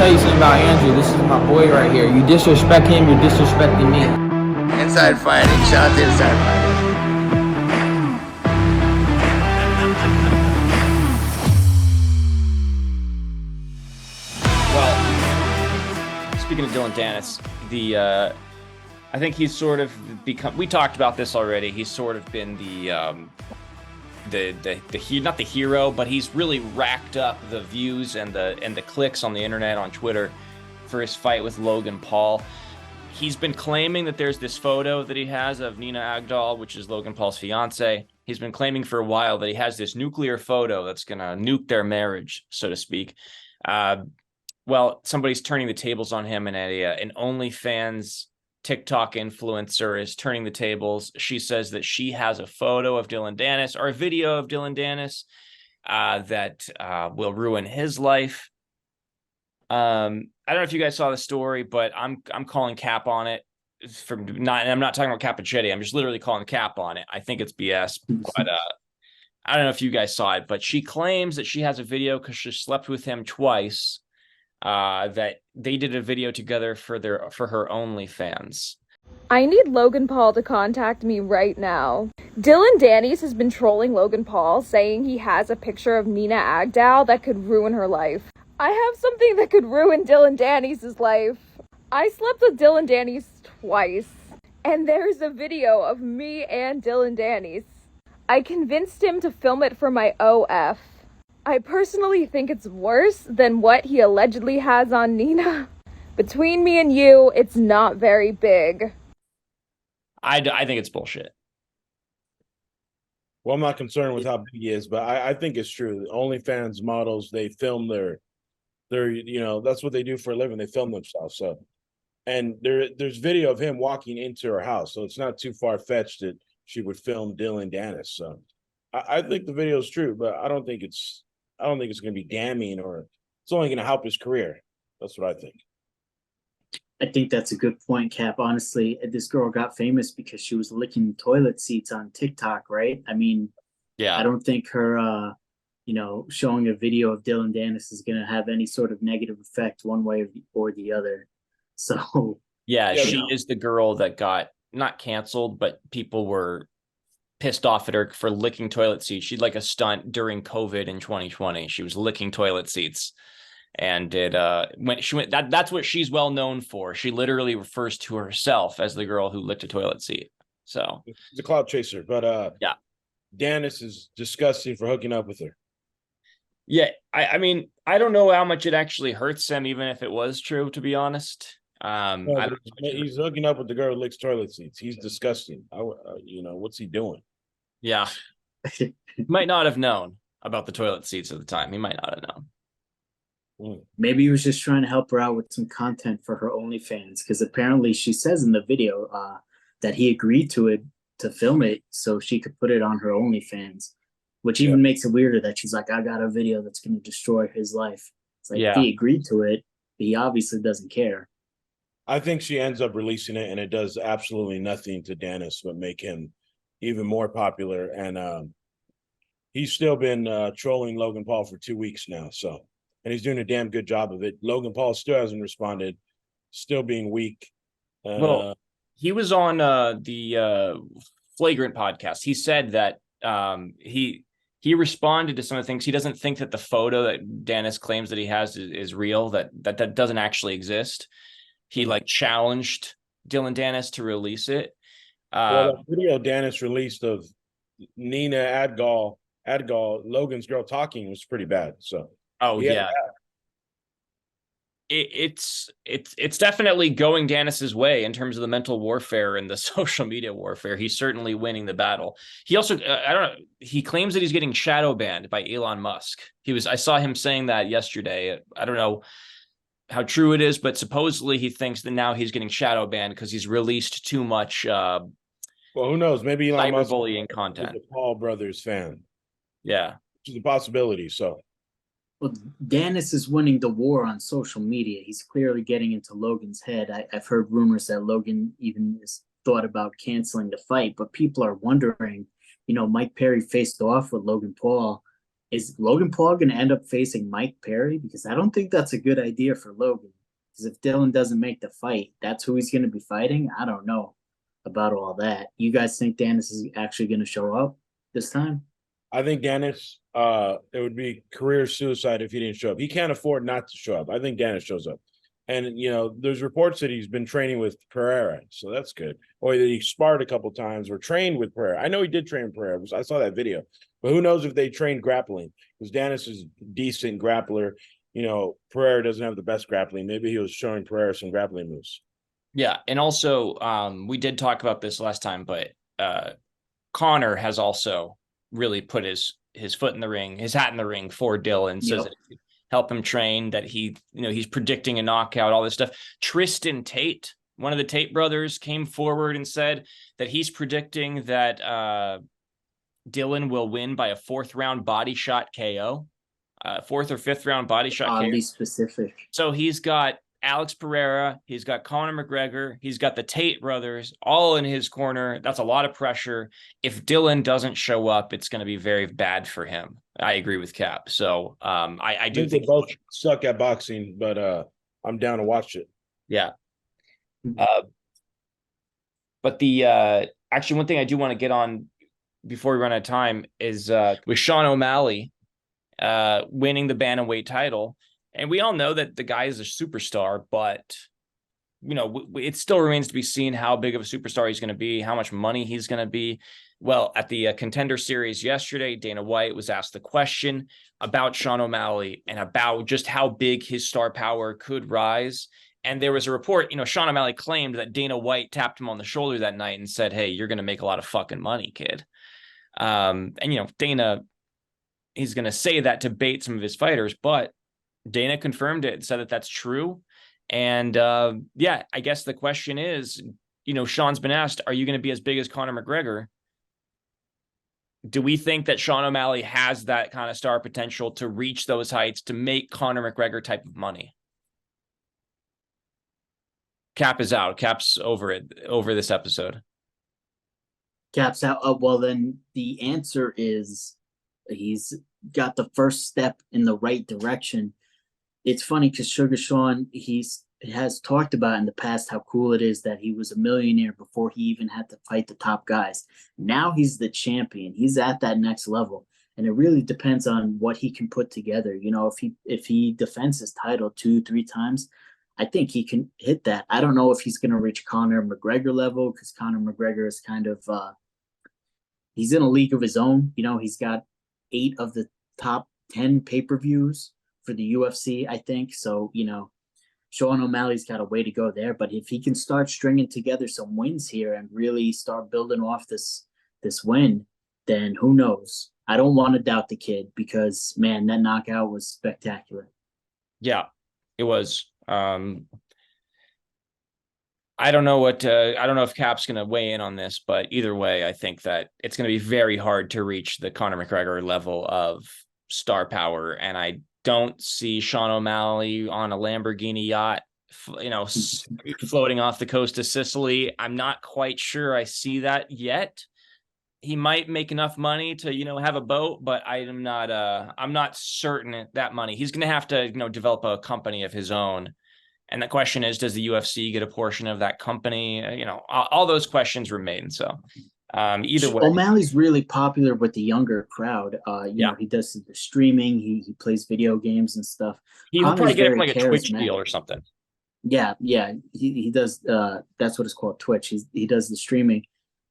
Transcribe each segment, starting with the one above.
tell you something about Andrew. This is my boy right here. You disrespect him, you're disrespecting me. Inside fighting, Sean's inside fighting. Well, speaking of Dillon Danis, I think he's sort of become. We talked about this already. He's sort of been not the hero, but he's really racked up the views and the clicks on the internet, on Twitter, for his fight with Logan Paul. He's been claiming that there's this photo that he has of Nina Agdal, which is Logan Paul's fiance. He's been claiming for a while that he has this nuclear photo that's going to nuke their marriage, so to speak. Well, somebody's turning the tables on him, and an OnlyFans TikTok influencer is turning the tables. She says that she has a photo of Dillon Danis, or a video of Dillon Danis, that will ruin his life. I don't know if you guys saw the story, but I'm calling cap on it. I'm not talking about Capucetti. I'm just literally calling cap on it. I think it's BS, but I don't know if you guys saw it. But she claims that she has a video because she slept with him twice. That they did a video together for her OnlyFans. I need Logan Paul to contact me right now. Dillon Danis has been trolling Logan Paul, saying he has a picture of Nina Agdal that could ruin her life. I have something that could ruin Dillon Danis' life. I slept with Dillon Danis twice, and there's a video of me and Dillon Danis. I convinced him to film it for my OF. I personally think it's worse than what he allegedly has on Nina. Between me and you, it's not very big. I think it's bullshit. Well, I'm not concerned with how big he is, but I think it's true. OnlyFans models, they film their that's what they do for a living. They film themselves. So, and there's video of him walking into her house, so it's not too far fetched that she would film Dillon Danis. So, I think the video is true, but I don't think it's going to be damning, or it's only going to help his career. That's what I think. I think that's a good point, Cap. Honestly, this girl got famous because she was licking toilet seats on TikTok, right? I mean, yeah, I don't think her, showing a video of Dillon Danis is going to have any sort of negative effect one way or the other. So, yeah, she is the girl that got not canceled, but people were pissed off at her for licking toilet seats. She did like a stunt during COVID in 2020. She was licking toilet seats, and that's what she's well known for. She literally refers to herself as the girl who licked a toilet seat. So she's a clout chaser, but yeah, Danis is disgusting for hooking up with her. Yeah, I mean, I don't know how much it actually hurts him, even if it was true, to be honest. He's hooking up with the girl who licks toilet seats. He's disgusting. What's he doing? Yeah. He might not have known about the toilet seats at the time. He might not have known. Maybe he was just trying to help her out with some content for her OnlyFans, because apparently she says in the video that he agreed to film it so she could put it on her OnlyFans, which even makes it weirder that she's like, I got a video that's going to destroy his life. It's like, if he agreed to it, he obviously doesn't care. I think she ends up releasing it, and it does absolutely nothing to Danis but make him even more popular. And he's still been trolling Logan Paul for 2 weeks now. So, and he's doing a damn good job of it. Logan Paul still hasn't responded, still being weak. Well, he was on the Flagrant podcast. He said that he responded to some of the things. He doesn't think that the photo that Danis claims that he has is real, that doesn't actually exist. He challenged Dillon Danis to release it. The video Danis released of Nina Agdal, Logan's girl, talking was pretty bad. So, it's definitely going Danis's way in terms of the mental warfare and the social media warfare. He's certainly winning the battle. He also, I don't know, he claims that he's getting shadow banned by Elon Musk. I saw him saying that yesterday. I don't know how true it is, but supposedly he thinks that now he's getting shadow banned because he's released too much well, who knows, maybe Elon Musk cyberbullying content. Is a Paul brothers fan, which is a possibility. So, well, Danis is winning the war on social media. He's clearly getting into Logan's head. I've heard rumors that Logan even has thought about canceling the fight, but people are wondering, Mike Perry faced off with Logan Paul is Logan Paul going to end up facing Mike Perry? Because I don't think that's a good idea for Logan. Because if Dillon doesn't make the fight, that's who he's going to be fighting. I don't know about all that. You guys think Danis is actually going to show up this time? I think Danis, it would be career suicide if he didn't show up. He can't afford not to show up. I think Danis shows up. And, there's reports that he's been training with Pereira, so that's good. Or that he sparred a couple times or trained with Pereira. I know he did train with Pereira. I saw that video. But who knows if they trained grappling? Because Danis is a decent grappler. Pereira doesn't have the best grappling. Maybe he was showing Pereira some grappling moves. Yeah, and also we did talk about this last time, but Conor has also really put his foot in the ring, his hat in the ring for Dillon. Says that help him train, that he's predicting a knockout, all this stuff. Tristan Tate, one of the Tate brothers, came forward and said that he's predicting that Dillon will win by a 4th round body shot KO, 4th or 5th round body shot KO. Be specific. So he's got Alex Pereira, he's got Conor McGregor, he's got the Tate brothers all in his corner. That's a lot of pressure. If Dillon doesn't show up, it's going to be very bad for him. I agree with Cap. So I do think they both suck at boxing, but I'm down to watch it. Yeah. But the actually one thing I do want to get on before we run out of time is with Sean O'Malley winning the bantamweight title. And we all know that the guy is a superstar, but, it still remains to be seen how big of a superstar he's going to be, how much money he's going to be. Well, at the Contender Series yesterday, Dana White was asked the question about Sean O'Malley and about just how big his star power could rise. And there was a report, Sean O'Malley claimed that Dana White tapped him on the shoulder that night and said, "Hey, you're going to make a lot of fucking money, kid." And, Dana, he's going to say that to bait some of his fighters, but Dana confirmed it and said that that's true. And I guess the question is, Sean's been asked, are you going to be as big as Conor McGregor? Do we think that Sean O'Malley has that kind of star potential to reach those heights, to make Conor McGregor type of money? Cap is out. Cap's over this episode. Cap's out. Well, then the answer is he's got the first step in the right direction. It's funny because Suga Sean, has talked about in the past how cool it is that he was a millionaire before he even had to fight the top guys. Now he's the champion. He's at that next level. And it really depends on what he can put together. If he defends his title 2-3 times, I think he can hit that. I don't know if he's going to reach Conor McGregor level, because Conor McGregor is kind of he's in a league of his own. He's got 8 of the top 10 pay-per-views for the UFC, I think. So, Sean O'Malley's got a way to go there. But if he can start stringing together some wins here and really start building off this win, then who knows? I don't want to doubt the kid because, man, that knockout was spectacular. Yeah, it was. I don't know if Cap's going to weigh in on this, but either way, I think that it's going to be very hard to reach the Conor McGregor level of star power. And I don't see Sean O'Malley on a Lamborghini yacht, floating off the coast of Sicily. I'm not quite sure I see that yet. He might make enough money to, have a boat, but I'm not certain that money. He's going to have to, develop a company of his own. And the question is, does the UFC get a portion of that company? All those questions remain. So either way, O'Malley's really popular with the younger crowd. He does the streaming. He plays video games and stuff. He'll probably get like a Twitch deal or something. Yeah. He does. That's what it's called, Twitch. He does the streaming.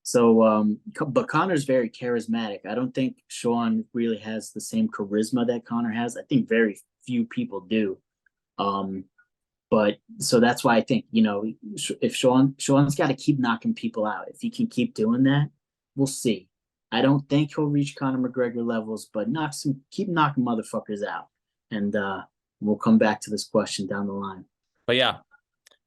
So, but Conor's very charismatic. I don't think Sean really has the same charisma that Conor has. I think very few people do. But so that's why I think, if Sean's got to keep knocking people out. If he can keep doing that, we'll see. I don't think he'll reach Conor McGregor levels, but keep knocking motherfuckers out. And we'll come back to this question down the line. But yeah.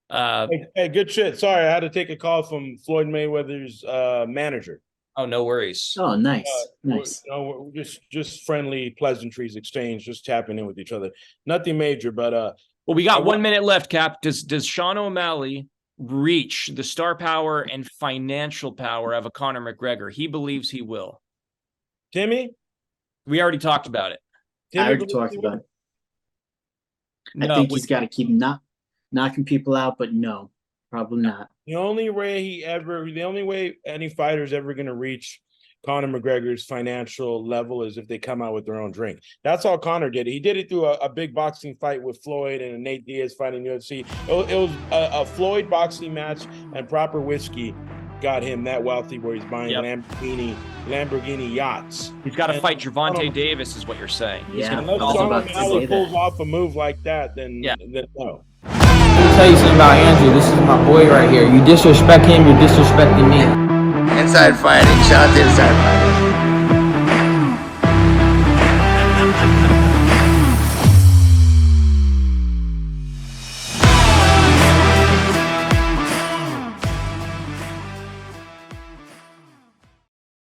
Hey, good shit. Sorry, I had to take a call from Floyd Mayweather's manager. Oh, no worries. Oh, nice. Nice. We're just friendly pleasantries exchanged, just tapping in with each other. Nothing major, but well, we got 1 minute left, Cap. Does Sean O'Malley reach the star power and financial power of a Conor McGregor? He believes he will. Timmy? We already talked about it. I already talked about it. I think he's got to keep knocking people out, but no, probably not. The only way any fighter's ever going to reach Conor McGregor's financial level is if they come out with their own drink. That's all Conor did. He did it through a big boxing fight with Floyd and a Nate Diaz fight in UFC. It was a Floyd boxing match, and proper whiskey got him that wealthy where he's buying Lamborghini yachts. He's got to fight Gervonta Davis, is what you're saying. Yeah, Unless Sean O'Malley pulls off a move like that, then no. Let me tell you something about Andrew. This is my boy right here. You disrespect him, you're disrespecting me. Inside fighting, Sean inside fighting.